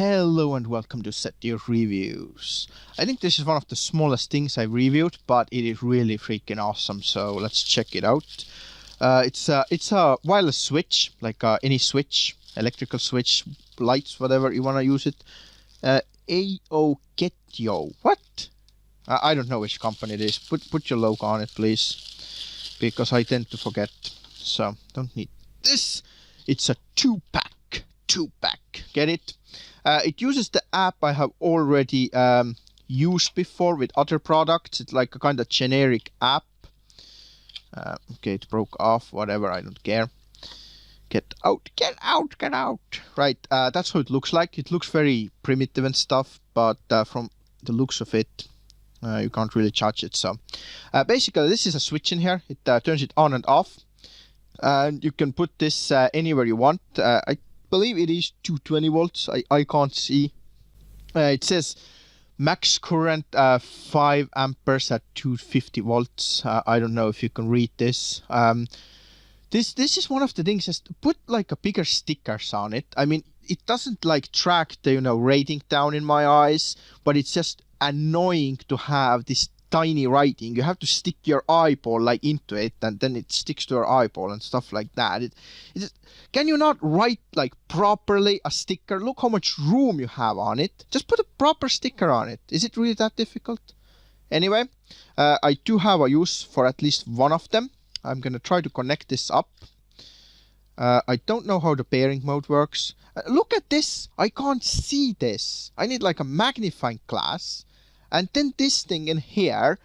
Hello and welcome to Sethioz Reviews. I think this is one of the smallest things I've reviewed, but it is really freaking awesome, so let's check it out. It's a wireless switch, like any switch, electrical switch, lights, whatever you want to use it. Aoketyo. What? I don't know which company it is. Put your logo on it, please, because I tend to forget. So don't need this. It's a two-pack. Get it? It uses the app I have already used before with other products. It's like a kind of generic app. Okay, it broke off. Whatever, I don't care. Get out. Right, that's how it looks like. It looks very primitive and stuff, but from the looks of it, you can't really judge it. So basically, this is a switch in here. It turns it on and off. And you can put this anywhere you want. I believe it is 220 volts. I can't see. It says max current 5 amperes at 250 volts. I don't know if you can read this. This is one of the things. Just put like a bigger stickers on it. I mean, it doesn't like track the rating down in my eyes, but it's just annoying to have this tiny writing. You have to stick your eyeball like into it, and then it sticks to your eyeball and stuff like that. Can you not write like properly a sticker? Look how much room you have on it. Just put a proper sticker on it. Is it really that difficult? Anyway, I do have a use for at least one of them. I'm gonna try to connect this up. I don't know how the bearing mode works. Look at this. I can't see this. I need like a magnifying glass. And then this thing in here,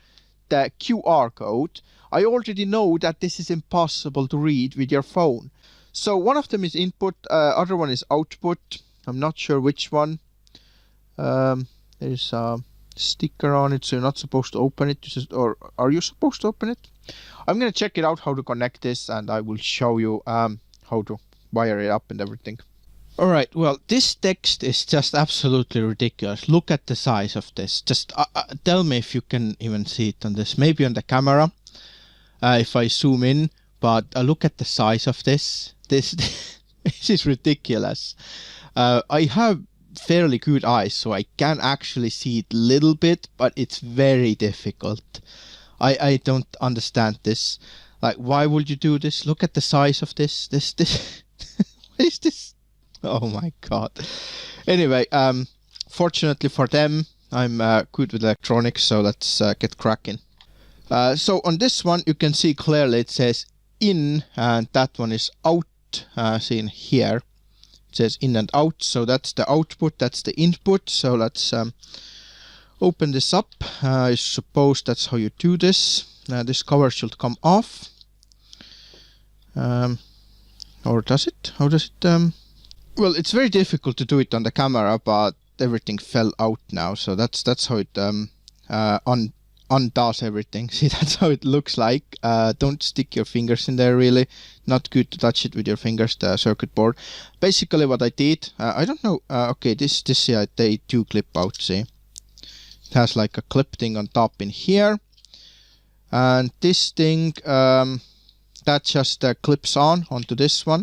the QR code, I already know that this is impossible to read with your phone. So one of them is input, other one is output. I'm not sure which one. There's a sticker on it, so you're not supposed to open it. Or are you supposed to open it? I'm going to check it out how to connect this, and I will show you how to wire it up and everything. Alright, well, this text is just absolutely ridiculous. Look at the size of this. Just tell me if you can even see it on this. Maybe on the camera, if I zoom in. But look at the size of this. This is ridiculous. I have fairly good eyes, so I can actually see it a little bit, but it's very difficult. I don't understand this. Like, why would you do this? Look at the size of this. What is this? Oh my god. Anyway, fortunately for them, I'm good with electronics, so let's get cracking. So on this one, you can see clearly it says in, and that one is out. Seen here, it says in and out, so that's the output, that's the input. So let's open this up. I suppose that's how you do this. This cover should come off. Or does it? How does it? Well, it's very difficult to do it on the camera, but everything fell out now, so that's how it undoes everything. See, that's how it looks like. Don't stick your fingers in there, really. Not good to touch it with your fingers, the circuit board. Basically what I did, I don't know, okay, this yeah, they do clip out, see. It has like a clip thing on top in here. And this thing, that just clips onto this one.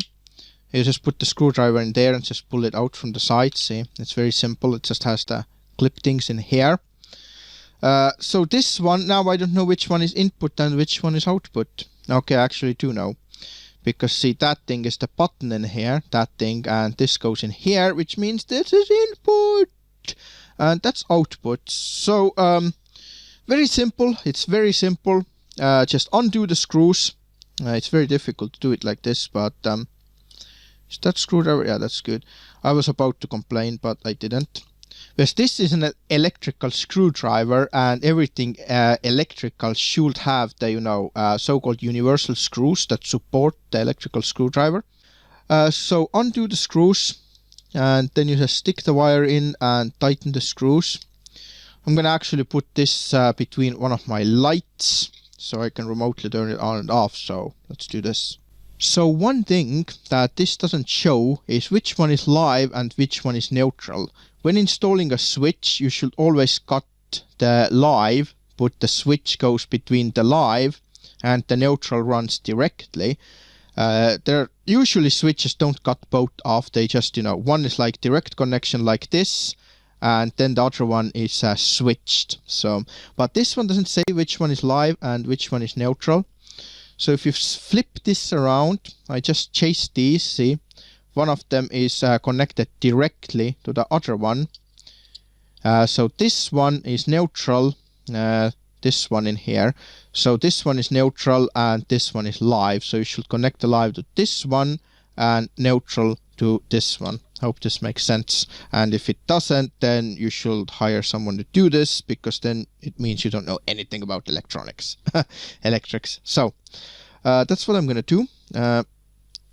You just put the screwdriver in there and just pull it out from the side. See, it's very simple. It just has the clip things in here. So this one, now I don't know which one is input and which one is output. Okay, I actually do know. Because see, that thing is the button in here, that thing, and this goes in here, which means this is input. And that's output. So, very simple. It's very simple. Just undo the screws. It's very difficult to do it like this, but is that screwdriver? Yeah, that's good. I was about to complain, but I didn't. Because this is an electrical screwdriver, and everything electrical should have the, so-called universal screws that support the electrical screwdriver. So undo the screws, and then you just stick the wire in and tighten the screws. I'm going to actually put this between one of my lights, so I can remotely turn it on and off. So let's do this. So one thing that this doesn't show is which one is live and which one is neutral. When installing a switch, you should always cut the live, but the switch goes between the live and the neutral runs directly. There usually switches don't cut both off. They just, one is like direct connection like this, and then the other one is switched. So, but this one doesn't say which one is live and which one is neutral. So if you flip this around, I just chase these, see? One of them is connected directly to the other one. So this one is neutral, this one in here. So this one is neutral and this one is live. So you should connect the live to this one and neutral to this one. Hope this makes sense. And if it doesn't, then you should hire someone to do this, because then it means you don't know anything about electronics. Electrics. So that's what I'm gonna do.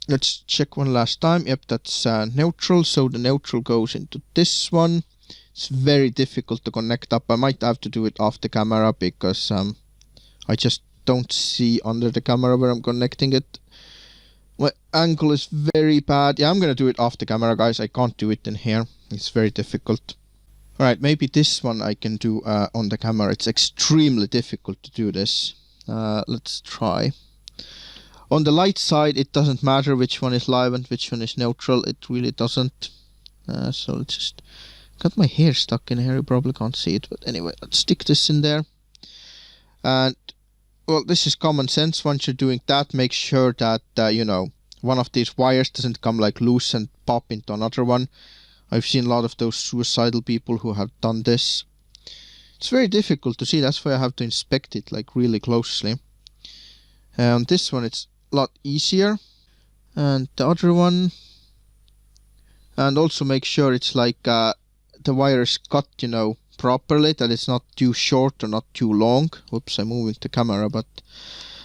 Let's check one last time. Yep, that's neutral. So the neutral goes into this one. It's very difficult to connect up. I might have to do it off the camera, because I just don't see under the camera where I'm connecting it. My angle is very bad. Yeah, I'm gonna do it off the camera, guys. I can't do it in here. It's very difficult. Alright, maybe this one I can do on the camera. It's extremely difficult to do this. Let's try. On the light side, it doesn't matter which one is live and which one is neutral. It really doesn't. So let's just... Got my hair stuck in here. You probably can't see it. But anyway, let's stick this in there. And... well, this is common sense. Once you're doing that, make sure that, one of these wires doesn't come like loose and pop into another one. I've seen a lot of those suicidal people who have done this. It's very difficult to see. That's why I have to inspect it like really closely. And this one, it's a lot easier. And the other one. And also make sure it's like the wire is cut, properly, that it's not too short or not too long. Whoops, I'm moving the camera, but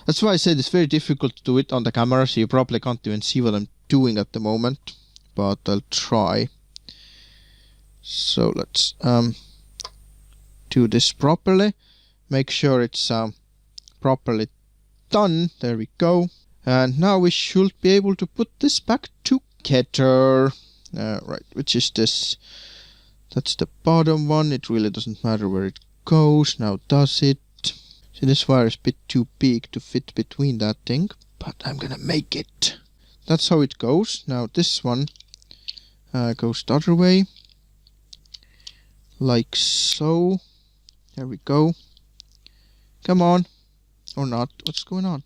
that's why I said it's very difficult to do it on the camera, so you probably can't even see what I'm doing at the moment, but I'll try. So let's do this properly, make sure it's properly done. There we go. And now we should be able to put this back together. Right, which is this? That's the bottom one. It really doesn't matter where it goes. Now does it? See, this wire is a bit too big to fit between that thing, but I'm gonna make it. That's how it goes. Now this one goes the other way. Like so. There we go. Come on. Or not. What's going on?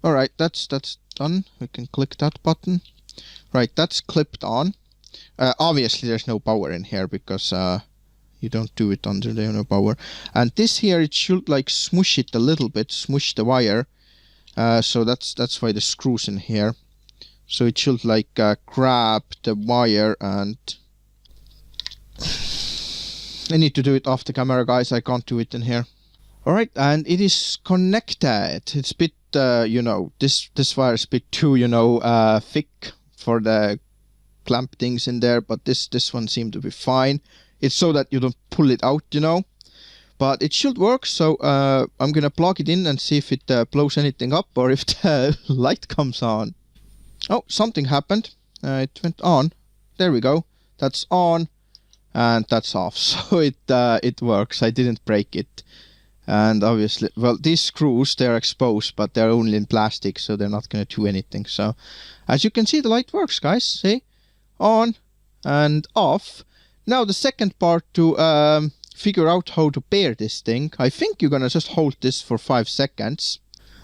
Alright, that's done. We can click that button. Right, that's clipped on. Obviously there's no power in here, because you don't do it under there, no power. And this here, it should like smush it a little bit, smush the wire. So that's why the screw's in here. So it should like grab the wire, and I need to do it off the camera, guys. I can't do it in here. Alright, and it is connected. It's a bit, this wire is a bit too, thick for the clamp things in there, but this one seemed to be fine. It's so that you don't pull it out, but it should work. So I'm gonna plug it in and see if it blows anything up, or if the light comes on. Oh, something happened. It went on. There we go. That's on, and that's off. So it works. I didn't break it. And obviously, well, these screws, they're exposed, but they're only in plastic, so they're not gonna do anything. So as you can see, the light works, guys. See? On and off. Now the second part, to figure out how to pair this thing. I think you're gonna just hold this for 5 seconds.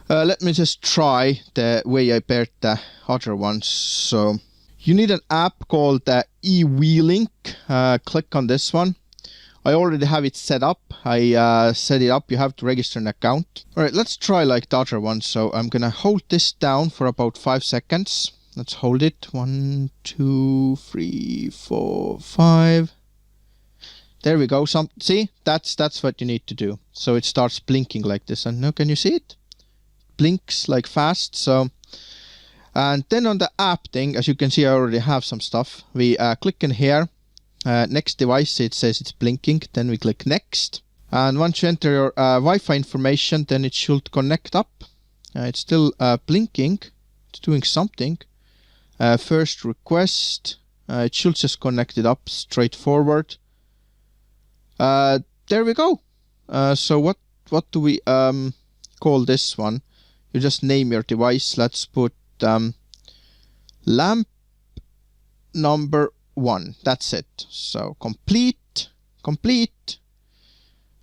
Let me just try the way I paired the other ones. So you need an app called eWheelink. Click on this one. I already have it set up. I set it up. You have to register an account. Alright, let's try like the other one. So I'm gonna hold this down for about 5 seconds. Let's hold it. 1, 2, 3, 4, 5. There we go. See, that's what you need to do. So it starts blinking like this. And now, can you see it? Blinks like fast. So, and then on the app thing, as you can see, I already have some stuff. We click in here. Next device. It says it's blinking. Then we click next. And once you enter your Wi-Fi information, then it should connect up. It's still blinking. It's doing something. First request. It should just connect it up straightforward. There we go. So what do we call this one? You just name your device. Let's put lamp number 1. That's it. So complete.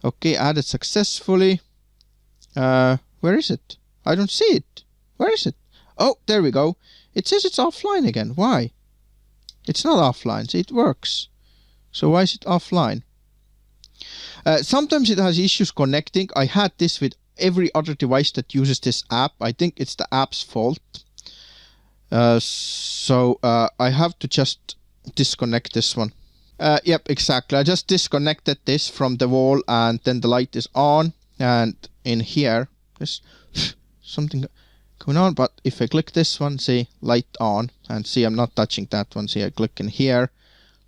Okay, added successfully. Where is it? I don't see it. Where is it? Oh, there we go. It says it's offline again. Why? It's not offline. See, it works. So why is it offline? Sometimes it has issues connecting. I had this with every other device that uses this app. I think it's the app's fault. So I have to just disconnect this one. Yep, exactly. I just disconnected this from the wall, and then the light is on. And in here, there's something going on. But if I click this one, see, light on. And see, I'm not touching that one. See, I click in here,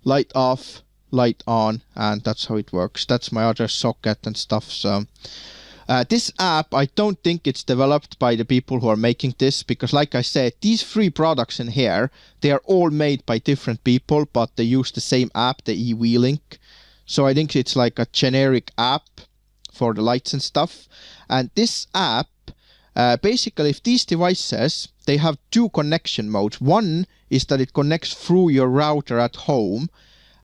light off, light on, and that's how it works. That's my other socket and stuff. So this app, I don't think it's developed by the people who are making this, because like I said, these 3 products in here, they are all made by different people, but they use the same app, the e-Wheelink. So I think it's like a generic app for the lights and stuff. And this app, basically, if these devices, they have 2 connection modes. One is that it connects through your router at home.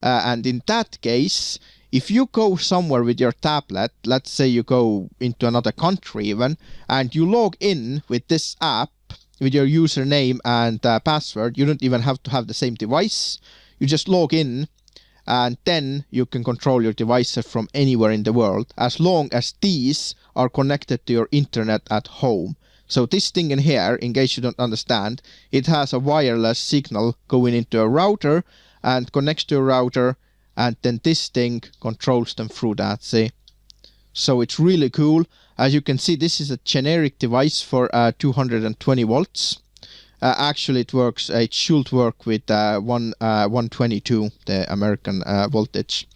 And in that case, if you go somewhere with your tablet, let's say you go into another country even, and you log in with this app, with your username and password, you don't even have to have the same device. You just log in, and then you can control your devices from anywhere in the world, as long as these are connected to your internet at home. So this thing in here, in case you don't understand, it has a wireless signal going into a router, and connects to a router, and then this thing controls them through that, see? So it's really cool. As you can see, this is a generic device for 220 volts. Actually, it should work with 122, the American voltage.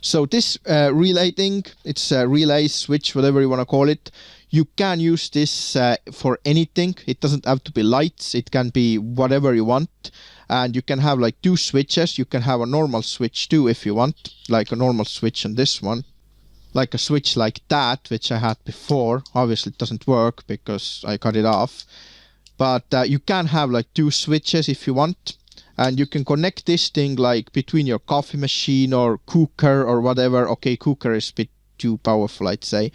So this relay thing, it's a relay switch, whatever you want to call it. You can use this for anything. It doesn't have to be lights. It can be whatever you want. And you can have like 2 switches. You can have a normal switch too if you want, like a normal switch on this one. Like a switch like that, which I had before. Obviously it doesn't work because I cut it off. But you can have like 2 switches if you want. And you can connect this thing like between your coffee machine or cooker or whatever. Okay, cooker is a bit too powerful, I'd say.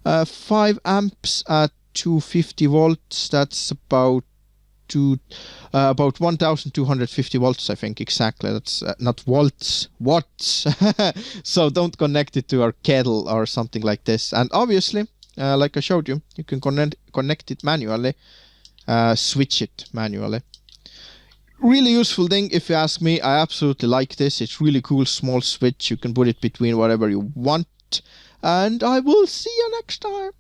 5 amps at 250 volts. That's about 1250 volts, I think, exactly. That's not volts, watts. So don't connect it to our kettle or something like this. And obviously, like I showed you, you can connect it manually, switch it manually. Really useful thing, if you ask me. I absolutely like this. It's really cool, small switch. You can put it between whatever you want. And I will see you next time.